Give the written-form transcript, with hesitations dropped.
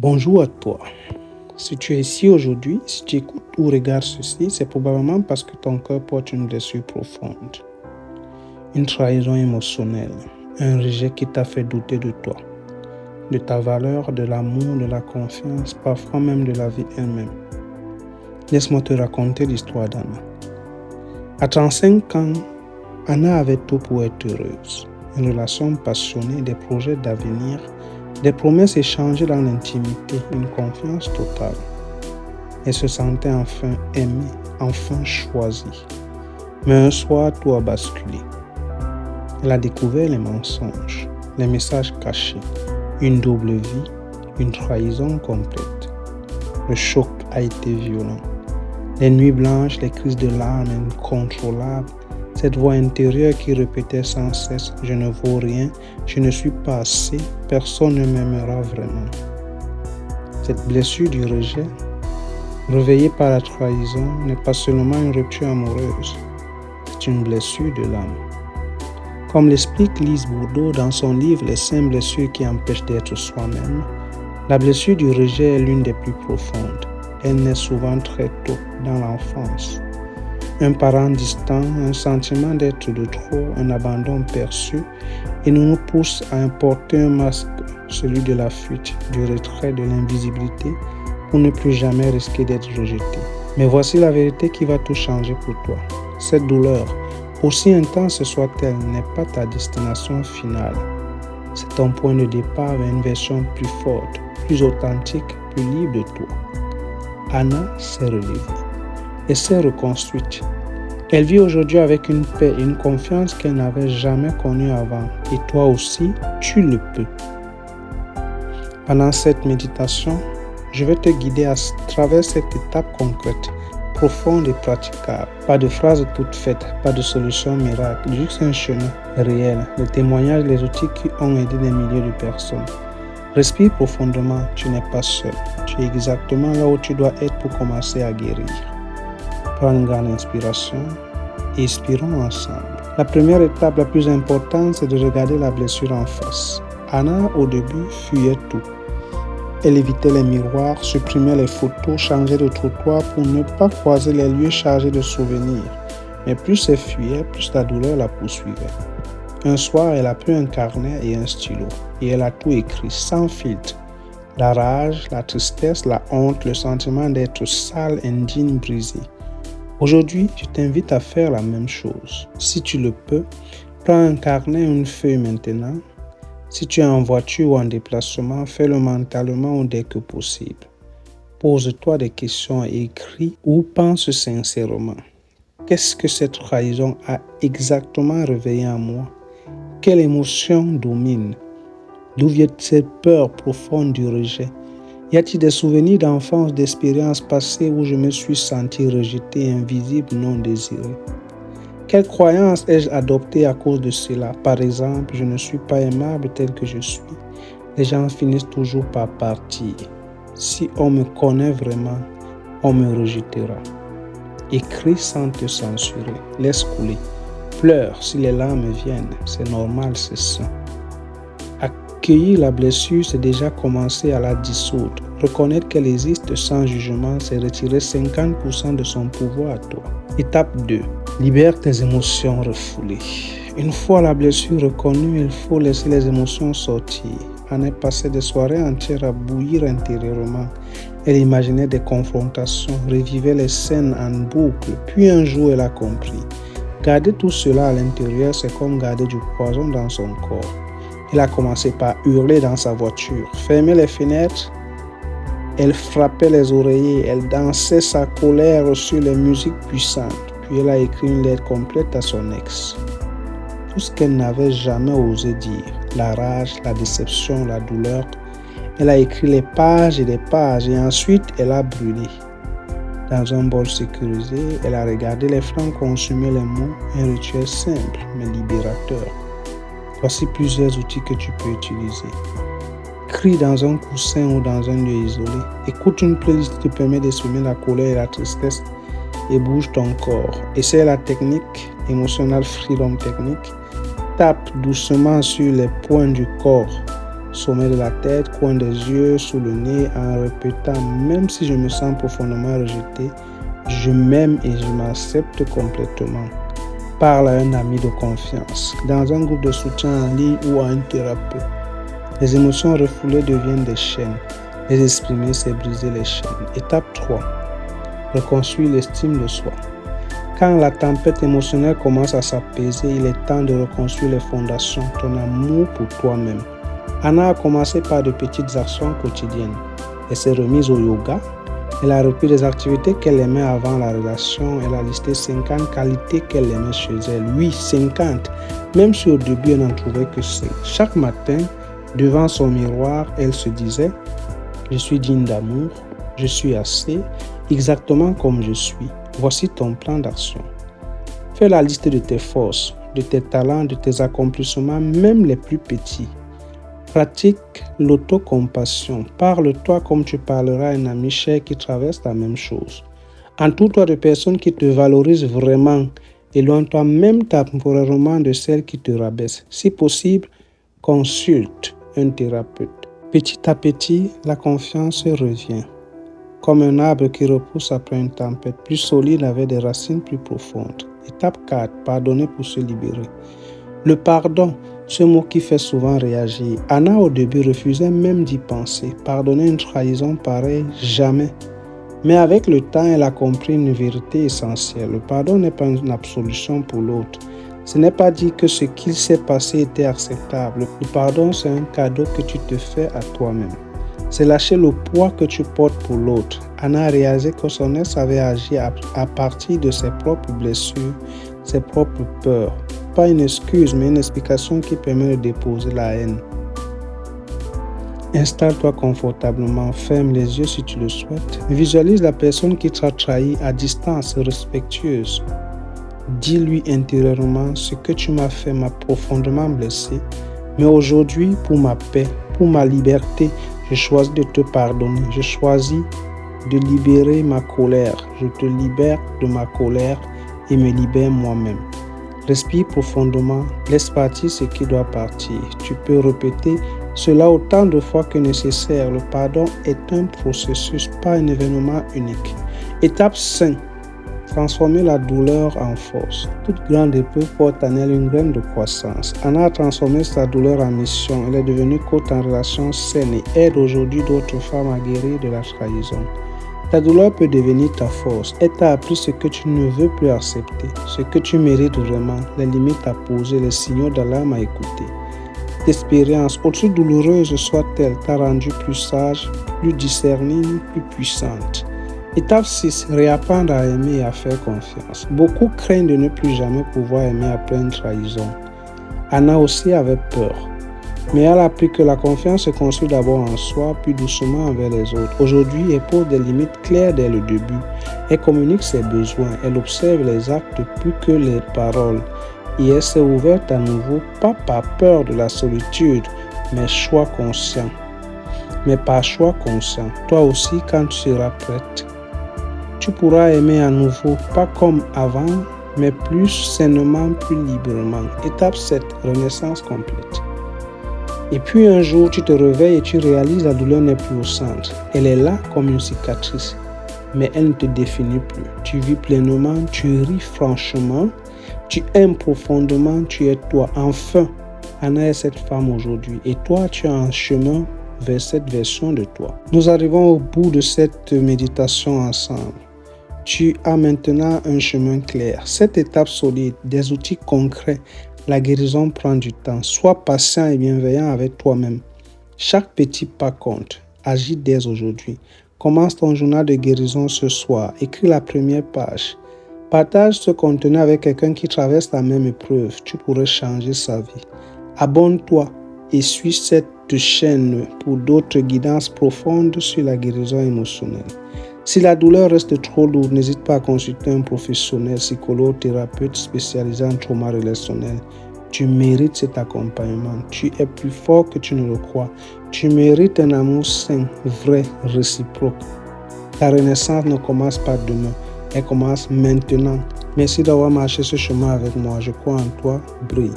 Bonjour à toi. Si tu es ici aujourd'hui, si tu écoutes ou regardes ceci, c'est probablement parce que ton cœur porte une blessure profonde, une trahison émotionnelle, un rejet qui t'a fait douter de toi, de ta valeur, de l'amour, de la confiance, parfois même de la vie elle-même. Laisse-moi te raconter l'histoire d'Anna. À 35 ans, Anna avait tout pour être heureuse. Une relation passionnée, des projets d'avenir, des promesses échangées dans l'intimité, une confiance totale. Elle se sentait enfin aimée, enfin choisie. Mais un soir, tout a basculé. Elle a découvert les mensonges, les messages cachés, une double vie, une trahison complète. Le choc a été violent. Les nuits blanches, les crises de larmes incontrôlables, cette voix intérieure qui répétait sans cesse « Je ne vaux rien, je ne suis pas assez, personne ne m'aimera vraiment ». Cette blessure du rejet, réveillée par la trahison, n'est pas seulement une rupture amoureuse, c'est une blessure de l'âme. Comme l'explique Lise Bourdeau dans son livre « Les 5 blessures qui empêchent d'être soi-même », la blessure du rejet est l'une des plus profondes. Elle naît souvent très tôt dans l'enfance. Un parent distant, un sentiment d'être de trop, un abandon perçu, et nous pousse à porter un masque, celui de la fuite, du retrait, de l'invisibilité, pour ne plus jamais risquer d'être rejeté. Mais voici la vérité qui va tout changer pour toi. Cette douleur, aussi intense soit-elle, n'est pas ta destination finale. C'est ton point de départ vers une version plus forte, plus authentique, plus libre de toi. Anna s'est relevée et s'est reconstruite. Elle vit aujourd'hui avec une paix et une confiance qu'elle n'avait jamais connue avant. Et toi aussi, tu le peux. Pendant cette méditation, je vais te guider à travers cette étape concrète, profonde et praticable. Pas de phrases toutes faites, pas de solution miracle, juste un chemin réel, des témoignages, des outils qui ont aidé des milliers de personnes. Respire profondément, tu n'es pas seul. Tu es exactement là où tu dois être pour commencer à guérir. Prends une grande inspiration et inspirons ensemble. La première étape la plus importante, c'est de regarder la blessure en face. Anna, au début, fuyait tout. Elle évitait les miroirs, supprimait les photos, changeait de trottoir pour ne pas croiser les lieux chargés de souvenirs. Mais plus elle fuyait, plus la douleur la poursuivait. Un soir, elle a pris un carnet et un stylo et elle a tout écrit, sans filtre. La rage, la tristesse, la honte, le sentiment d'être sale, indigne, brisé. Aujourd'hui, je t'invite à faire la même chose. Si tu le peux, prends un carnet et une feuille maintenant. Si tu es en voiture ou en déplacement, fais-le mentalement ou dès que possible. Pose-toi des questions et écris ou pense sincèrement. Qu'est-ce que cette trahison a exactement réveillé en moi? Quelle émotion domine? D'où vient cette peur profonde du rejet? Y a-t-il des souvenirs d'enfance, d'expériences passées où je me suis senti rejeté, invisible, non désiré? Quelle croyance ai-je adoptée à cause de cela? Par exemple, je ne suis pas aimable tel que je suis. Les gens finissent toujours par partir. Si on me connaît vraiment, on me rejettera. Écris sans te censurer. Laisse couler. Pleure si les larmes viennent. C'est normal, c'est sain. Accueillir la blessure, c'est déjà commencer à la dissoudre. Reconnaître qu'elle existe sans jugement, c'est retirer 50% de son pouvoir à toi. Étape 2. Libère tes émotions refoulées. Une fois la blessure reconnue, il faut laisser les émotions sortir. Anna passait des soirées entières à bouillir intérieurement. Elle imaginait des confrontations, revivait les scènes en boucle. Puis un jour, elle a compris. Garder tout cela à l'intérieur, c'est comme garder du poison dans son corps. Elle a commencé par hurler dans sa voiture, fermer les fenêtres. Elle frappait les oreillers, elle dansait sa colère sur les musiques puissantes. Puis elle a écrit une lettre complète à son ex. Tout ce qu'elle n'avait jamais osé dire, la rage, la déception, la douleur. Elle a écrit les pages et des pages et ensuite elle a brûlé. Dans un bol sécurisé, elle a regardé les flammes consumer les mots, un rituel simple mais libérateur. Voici plusieurs outils que tu peux utiliser. Crie dans un coussin ou dans un lieu isolé. Écoute une playlist qui te permet d'exprimer la colère et la tristesse et bouge ton corps. Essaie la technique, Emotional Freedom Technique. Tape doucement sur les points du corps. sommet de la tête, coin des yeux, sous le nez, en répétant, même si je me sens profondément rejeté, je m'aime et je m'accepte complètement. Parle à un ami de confiance, dans un groupe de soutien en ligne ou à un thérapeute. Les émotions refoulées deviennent des chaînes. Les exprimer, c'est briser les chaînes. Étape 3. Reconstruire l'estime de soi. Quand la tempête émotionnelle commence à s'apaiser, il est temps de reconstruire les fondations, ton amour pour toi-même. Anna a commencé par de petites actions quotidiennes. Elle s'est remise au yoga. Elle a repris des activités qu'elle aimait avant la relation. Elle a listé 50 qualités qu'elle aimait chez elle. Oui, 50. Même si au début, elle n'en trouvait que 5. Chaque matin, devant son miroir, elle se disait « Je suis digne d'amour. Je suis assez, exactement comme je suis. Voici ton plan d'action. » Fais la liste de tes forces, de tes talents, de tes accomplissements, même les plus petits. Pratique l'autocompassion. Parle-toi comme tu parleras à un ami cher qui traverse la même chose. Entoure-toi de personnes qui te valorisent vraiment. Éloigne-toi même temporairement de celles qui te rabaissent. Si possible, consulte un thérapeute. Petit à petit, la confiance revient. Comme un arbre qui repousse après une tempête, plus solide avec des racines plus profondes. Étape 4. Pardonner pour se libérer. Le pardon, ce mot qui fait souvent réagir. Anna au début refusait même d'y penser. Pardonner une trahison pareille, jamais. Mais avec le temps, elle a compris une vérité essentielle. Le pardon n'est pas une absolution pour l'autre. Ce n'est pas dire que ce qu'il s'est passé était acceptable. Le pardon, c'est un cadeau que tu te fais à toi-même. C'est lâcher le poids que tu portes pour l'autre. Anna a réalisé que son ex avait agi à partir de ses propres blessures, ses propres peurs. Pas une excuse, mais une explication qui permet de déposer la haine. Installe-toi confortablement, ferme les yeux si tu le souhaites. Visualise la personne qui t'a trahi à distance, respectueuse. Dis-lui intérieurement: ce que tu m'as fait m'a profondément blessé, mais aujourd'hui, pour ma paix, pour ma liberté, je choisis de te pardonner. Je choisis de libérer ma colère. Je te libère de ma colère et me libère moi-même. Respire profondément, laisse partir ce qui doit partir. Tu peux répéter cela autant de fois que nécessaire. Le pardon est un processus, pas un événement unique. Étape 5. Transformer la douleur en force. Toute grande épreuve porte en elle une graine de croissance. Anna a transformé sa douleur en mission. Elle est devenue coach en relations saines et aide aujourd'hui d'autres femmes à guérir de la trahison. Ta douleur peut devenir ta force. Elle t'a appris ce que tu ne veux plus accepter, ce que tu mérites vraiment, les limites à poser, les signaux d'alarme à écouter. L'expérience, aussi douloureuse soit-elle, t'a rendu plus sage, plus discerning, plus puissante. Étape 6. Réapprendre à aimer et à faire confiance. Beaucoup craignent de ne plus jamais pouvoir aimer après une trahison. Anna aussi avait peur. Mais elle a appris que la confiance se construit d'abord en soi, puis doucement envers les autres. Aujourd'hui, elle pose des limites claires dès le début. Elle communique ses besoins. Elle observe les actes plus que les paroles. Et elle s'est ouverte à nouveau, pas par peur de la solitude, mais choix conscient. Mais par choix conscient. Toi aussi, quand tu seras prête, tu pourras aimer à nouveau, pas comme avant, mais plus sainement, plus librement. Étape 7. Renaissance complète. Et puis un jour, tu te réveilles et tu réalises que la douleur n'est plus au centre. Elle est là comme une cicatrice, mais elle ne te définit plus. Tu vis pleinement, tu ris franchement, tu aimes profondément, tu es toi. Enfin, Anna est cette femme aujourd'hui. Et toi, tu es en chemin vers cette version de toi. Nous arrivons au bout de cette méditation ensemble. Tu as maintenant un chemin clair. Cette étape solide, des outils concrets. La guérison prend du temps. Sois patient et bienveillant avec toi-même. Chaque petit pas compte. Agis dès aujourd'hui. Commence ton journal de guérison ce soir. Écris la première page. Partage ce contenu avec quelqu'un qui traverse la même épreuve. Tu pourrais changer sa vie. Abonne-toi et suis cette chaîne pour d'autres guidances profondes sur la guérison émotionnelle. Si la douleur reste trop lourde, n'hésite pas à consulter un professionnel, psychologue, thérapeute spécialisé en trauma relationnel. Tu mérites cet accompagnement. Tu es plus fort que tu ne le crois. Tu mérites un amour sain, vrai, réciproque. Ta renaissance ne commence pas demain. Elle commence maintenant. Merci d'avoir marché ce chemin avec moi. Je crois en toi. Brille.